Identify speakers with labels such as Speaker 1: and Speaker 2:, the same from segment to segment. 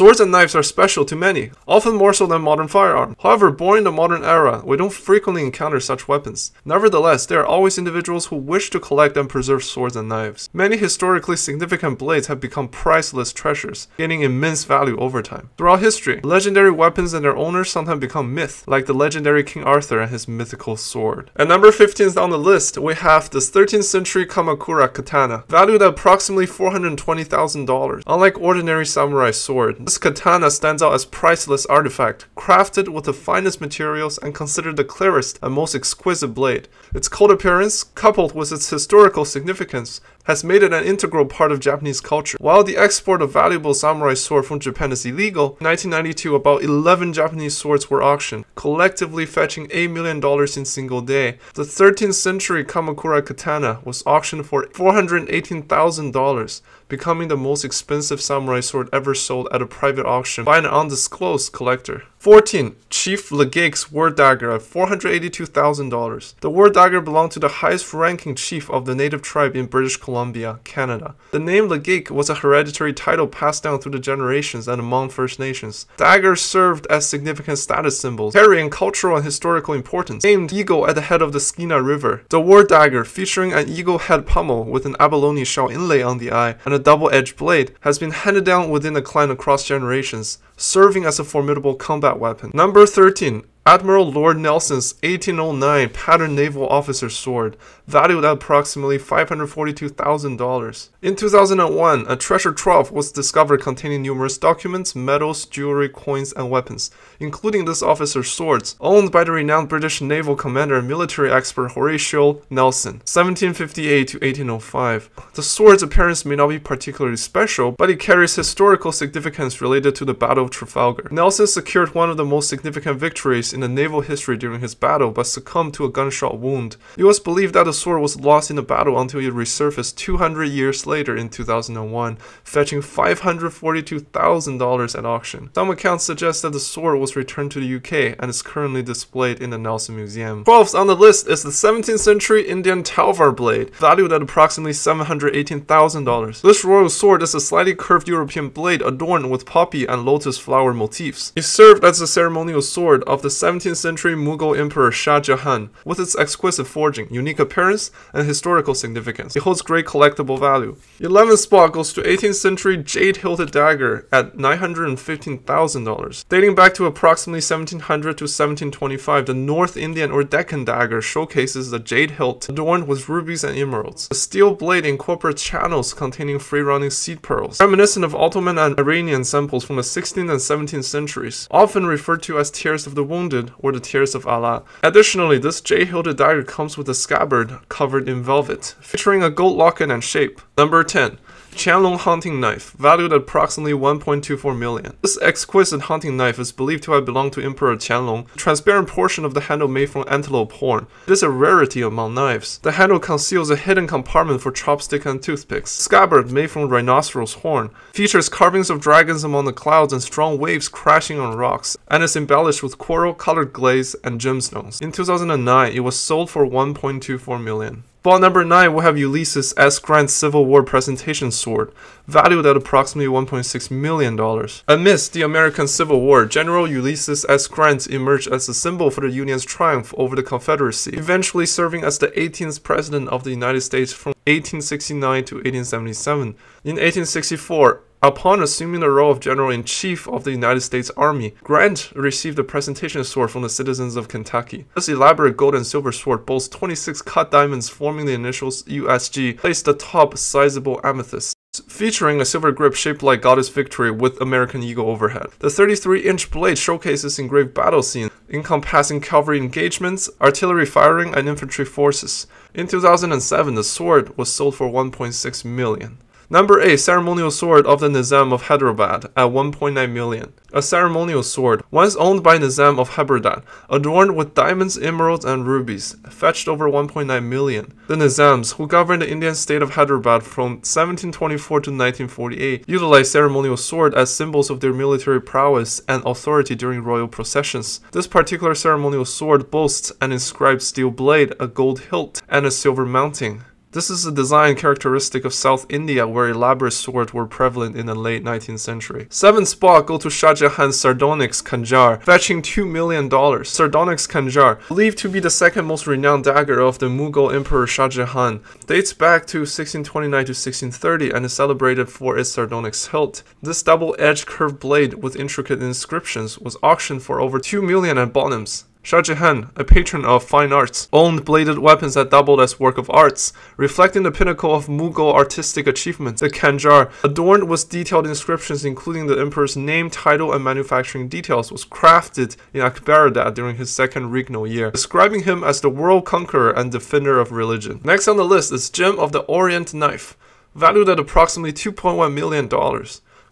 Speaker 1: Swords and knives are special to many, often more so than modern firearms. However, born in the modern era, we don't frequently encounter such weapons. Nevertheless, there are always individuals who wish to collect and preserve swords and knives. Many historically significant blades have become priceless treasures, gaining immense value over time. Throughout history, legendary weapons and their owners sometimes become myth, like the legendary King Arthur and his mythical sword. At number 15 on the list, we have this 13th century Kamakura katana, valued at approximately $420,000. Unlike ordinary samurai sword, this katana stands out as priceless artifact, crafted with the finest materials and considered the clearest and most exquisite blade. Its cold appearance, coupled with its historical significance, has made it an integral part of Japanese culture. While the export of valuable samurai sword from Japan is illegal, in 1992 about 11 Japanese swords were auctioned, collectively fetching $8 million in single day. The 13th century Kamakura katana was auctioned for $418,000, becoming the most expensive samurai sword ever sold at a private auction by an undisclosed collector. 14. Chief Legaic's Ear-Dagger at $482,000. The Ear-Dagger belonged to the highest-ranking chief of the native tribe in British Columbia, Canada. The name Legaic was a hereditary title passed down through the generations and among First Nations. Daggers served as significant status symbols, carrying cultural and historical importance. Named eagle at the head of the Skeena River, the Ear-Dagger, featuring an eagle head pommel with an abalone shell inlay on the eye and a double-edged blade, has been handed down within the clan across generations, serving as a formidable combat weapon. Number 13. Admiral Lord Nelson's 1809 patterned naval officer's sword, valued at approximately $542,000. In 2001, a treasure trove was discovered containing numerous documents, medals, jewelry, coins, and weapons, including this officer's swords, owned by the renowned British naval commander and military expert Horatio Nelson, 1758 to 1805. The sword's appearance may not be particularly special, but it carries historical significance related to the Battle of Trafalgar. Nelson secured one of the most significant victories in the naval history during his battle, but succumbed to a gunshot wound. It was believed that the sword was lost in the battle until it resurfaced 200 years later in 2001, fetching $542,000 at auction. Some accounts suggest that the sword was returned to the UK and is currently displayed in the Nelson Museum. 12th on the list is the 17th century Indian Talvar blade, valued at approximately $718,000. This royal sword is a slightly curved European blade adorned with poppy and lotus flower motifs. It served as the ceremonial sword of the 17th century Mughal Emperor Shah Jahan, with its exquisite forging, unique appearance, and historical significance. It holds great collectible value. 11th spot goes to 18th century jade-hilted dagger at $915,000. Dating back to approximately 1700 to 1725, the North Indian or Deccan dagger showcases the jade hilt adorned with rubies and emeralds. The steel blade incorporates channels containing free-running seed pearls, reminiscent of Ottoman and Iranian samples from the 16th and 17th centuries, often referred to as tears of the wounded or the tears of Allah. Additionally, this jade-hilted dagger comes with a scabbard covered in velvet, featuring a gold locket and shape. Number 10. Qianlong hunting knife, valued at approximately $1.24 million. This exquisite hunting knife is believed to have belonged to Emperor Qianlong, a transparent portion of the handle made from antelope horn. It is a rarity among knives. The handle conceals a hidden compartment for chopstick and toothpicks. Scabbard, made from rhinoceros horn, features carvings of dragons among the clouds and strong waves crashing on rocks, and is embellished with coral, colored glaze, and gemstones. In 2009, it was sold for $1.24 million. Spot number 9, we have Ulysses S. Grant's Civil War presentation sword, valued at approximately $1.6 million. Amidst the American Civil War, General Ulysses S. Grant emerged as a symbol for the Union's triumph over the Confederacy, eventually serving as the 18th President of the United States from 1869 to 1877. In 1864, upon assuming the role of General-in-Chief of the United States Army, Grant received a presentation sword from the citizens of Kentucky. This elaborate gold and silver sword boasts 26 cut diamonds forming the initials USG, placed atop sizable amethysts, featuring a silver grip shaped like Goddess Victory with American Eagle overhead. The 33-inch blade showcases engraved battle scenes, encompassing cavalry engagements, artillery firing, and infantry forces. In 2007, the sword was sold for $1.6 million. Number 8, ceremonial sword of the Nizam of Hyderabad at $1.9 million. A ceremonial sword, once owned by Nizam of Hyderabad, adorned with diamonds, emeralds, and rubies, fetched over $1.9 million. The Nizams, who governed the Indian state of Hyderabad from 1724 to 1948, utilized ceremonial sword as symbols of their military prowess and authority during royal processions. This particular ceremonial sword boasts an inscribed steel blade, a gold hilt, and a silver mounting. This is a design characteristic of South India, where elaborate swords were prevalent in the late 19th century. 7th spot go to Shah Jahan's sardonyx khanjar, fetching $2 million. Sardonyx khanjar, believed to be the second most renowned dagger of the Mughal Emperor Shah Jahan, dates back to 1629 to 1630 and is celebrated for its sardonyx hilt. This double-edged curved blade with intricate inscriptions was auctioned for over $2 million at bottoms. Shah Jahan, a patron of fine arts, owned bladed weapons that doubled as work of arts, reflecting the pinnacle of Mughal artistic achievements. The khanjar, adorned with detailed inscriptions including the emperor's name, title, and manufacturing details, was crafted in Akbaradad during his second regnal year, describing him as the world conqueror and defender of religion. Next on the list is Gem of the Orient knife, valued at approximately $2.1 million.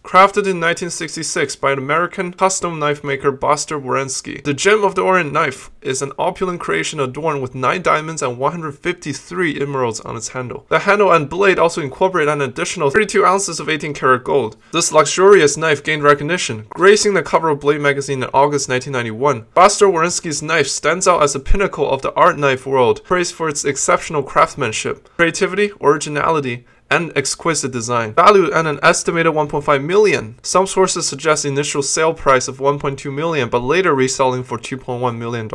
Speaker 1: Crafted in 1966 by an American custom knife maker Buster Wierensky. The Gem of the Orient knife is an opulent creation adorned with 9 diamonds and 153 emeralds on its handle. The handle and blade also incorporate an additional 32 ounces of 18-karat gold. This luxurious knife gained recognition, gracing the cover of Blade magazine in August 1991. Buster Wierensky's knife stands out as a pinnacle of the art knife world, praised for its exceptional craftsmanship, creativity, originality, and exquisite design. Valued at an estimated $1.5 million. Some sources suggest initial sale price of $1.2 million, but later reselling for $2.1 million.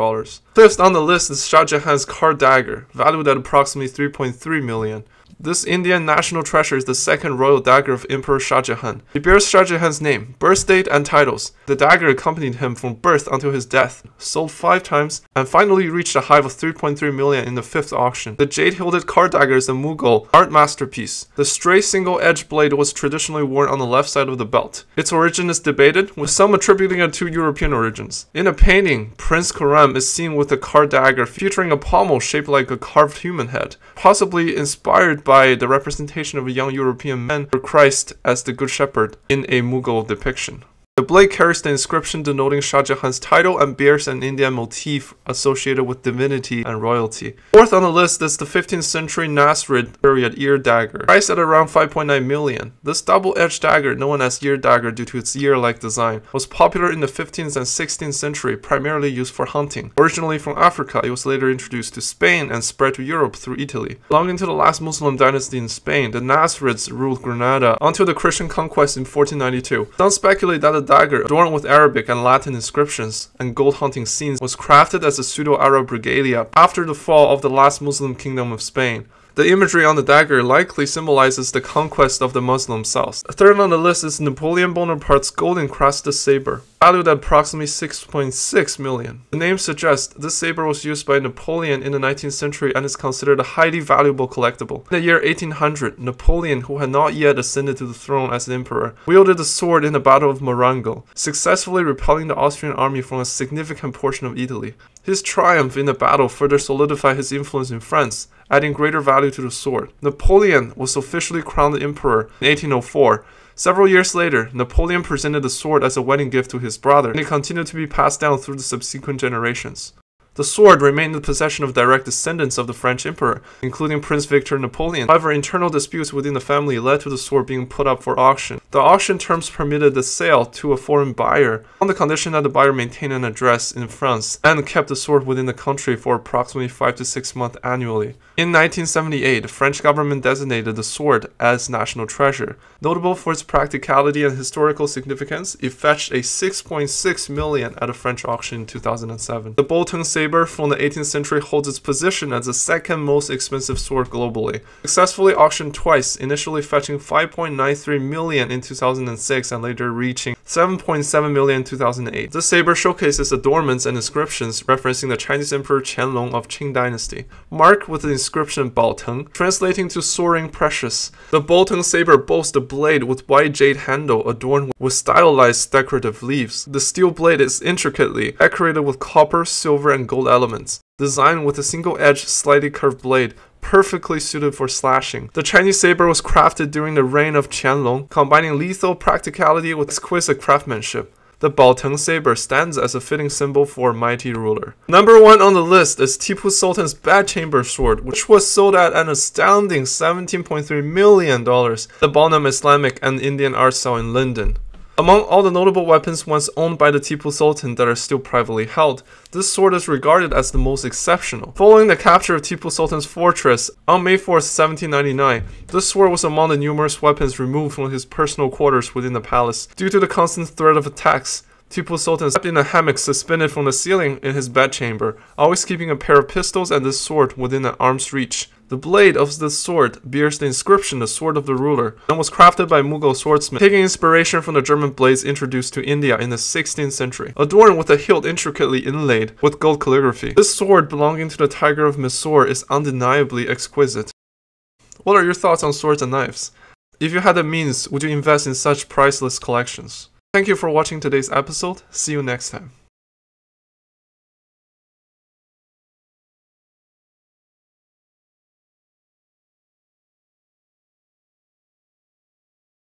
Speaker 1: Fifth on the list is Shah Jahan's dagger, valued at approximately $3.3 million. This Indian national treasure is the second royal dagger of Emperor Shah Jahan. It bears Shah Jahan's name, birth date, and titles. The dagger accompanied him from birth until his death, sold 5 times, and finally reached a high of $3.3 million in the 5th auction. The jade-hilted dagger is a Mughal art masterpiece. The straight single-edged blade was traditionally worn on the left side of the belt. Its origin is debated, with some attributing it to European origins. In a painting, Prince Khurram is seen with a dagger featuring a pommel shaped like a carved human head, possibly inspired by the representation of a young European man or Christ as the Good Shepherd in a Mughal depiction. The blade carries the inscription denoting Shah Jahan's title and bears an Indian motif associated with divinity and royalty. Fourth on the list is the 15th century Nasrid period Ear-Dagger, priced at around $5.9 million. This double-edged dagger, known as Ear-Dagger due to its ear-like design, was popular in the 15th and 16th century, primarily used for hunting. Originally from Africa, it was later introduced to Spain and spread to Europe through Italy. Belonging to the last Muslim dynasty in Spain, the Nasrids ruled Granada until the Christian conquest in 1492. Some speculate that the dagger, adorned with Arabic and Latin inscriptions and gold hunting scenes, was crafted as a pseudo-Arab regalia after the fall of the last Muslim kingdom of Spain. The imagery on the dagger likely symbolizes the conquest of the Muslim South. Third on the list is Napoleon Bonaparte's Gold-Encrusted saber, valued at approximately $6.6 million. The name suggests this saber was used by Napoleon in the 19th century and is considered a highly valuable collectible. In the year 1800, Napoleon, who had not yet ascended to the throne as emperor, wielded the sword in the Battle of Marengo, successfully repelling the Austrian army from a significant portion of Italy. His triumph in the battle further solidified his influence in France, adding greater value to the sword. Napoleon was officially crowned emperor in 1804. Several years later, Napoleon presented the sword as a wedding gift to his brother, and it continued to be passed down through the subsequent generations. The sword remained in the possession of direct descendants of the French emperor, including Prince Victor Napoleon. However, internal disputes within the family led to the sword being put up for auction. The auction terms permitted the sale to a foreign buyer, on the condition that the buyer maintained an address in France and kept the sword within the country for approximately 5 to 6 months annually. In 1978, the French government designated the sword as national treasure. Notable for its practicality and historical significance, it fetched a $6.6 million at a French auction in 2007. The Bolton saber from the 18th century holds its position as the second most expensive sword globally. Successfully auctioned twice, initially fetching $5.93 million in 2006 and later reaching $7.7 million in 2008. This saber showcases adornments and inscriptions referencing the Chinese Emperor Qianlong of Qing Dynasty, marked with the inscription Baoteng, translating to soaring precious. The Bolton saber boasts a blade with white jade handle adorned with stylized decorative leaves. The steel blade is intricately decorated with copper, silver, and gold elements, designed with a single-edged, slightly curved blade, perfectly suited for slashing. The Chinese saber was crafted during the reign of Qianlong, combining lethal practicality with exquisite craftsmanship. The Baoteng saber stands as a fitting symbol for a mighty ruler. Number 1 on the list is Tipu Sultan's Bedchamber sword, which was sold at an astounding $17.3 million. The Bonham Islamic and Indian art sale in London. Among all the notable weapons once owned by the Tipu Sultan that are still privately held, this sword is regarded as the most exceptional. Following the capture of Tipu Sultan's fortress on May 4, 1799, this sword was among the numerous weapons removed from his personal quarters within the palace. Due to the constant threat of attacks, Tipu Sultan slept in a hammock suspended from the ceiling in his bedchamber, always keeping a pair of pistols and this sword within an arm's reach. The blade of this sword bears the inscription "the sword of the ruler" and was crafted by Mughal swordsmen, taking inspiration from the German blades introduced to India in the 16th century, adorned with a hilt intricately inlaid with gold calligraphy. This sword, belonging to the Tiger of Mysore, is undeniably exquisite. What are your thoughts on swords and knives? If you had the means, would you invest in such priceless collections? Thank you for watching today's episode. See you next time.